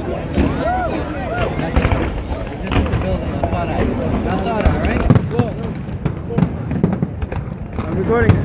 firework. I'm recording it.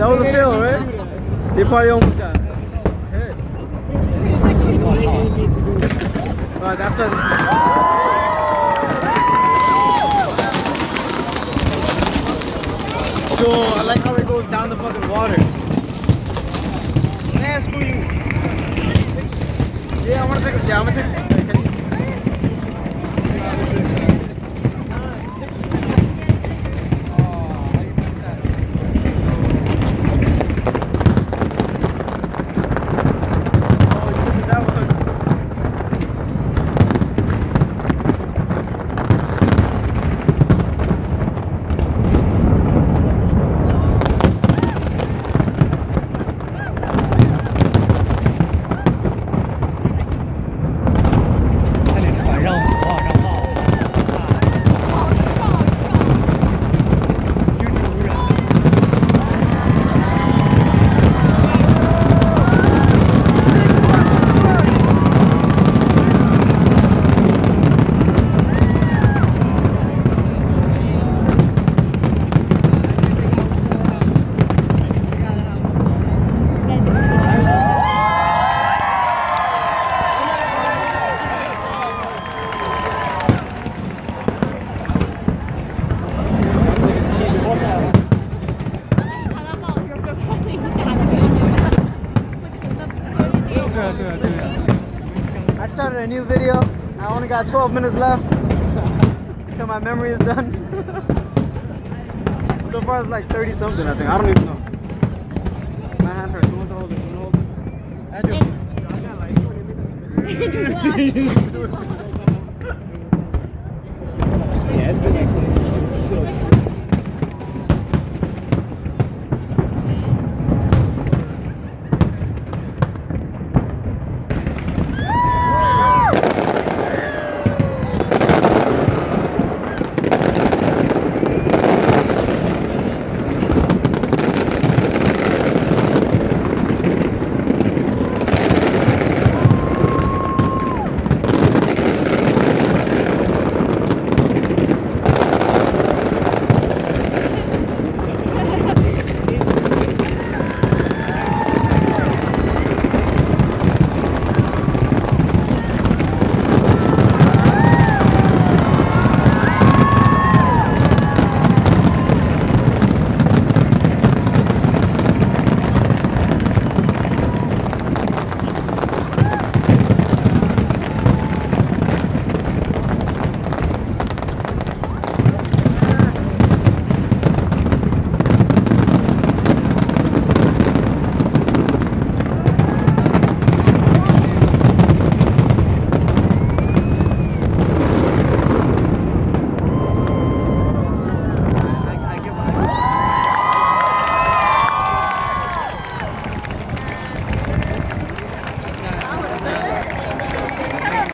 That was a fail, right? They probably almost got hit. Alright, that's it. Yo, I like how it goes down the fucking water. Man, screw you. Yeah, I'm gonna take a I started a new video. I only got 12 minutes left until my memory is done. So far it's like 30 something, I think. I don't even know. My hand hurts. Who wants to hold it? You want to hold this? I got like 20 minutes of video.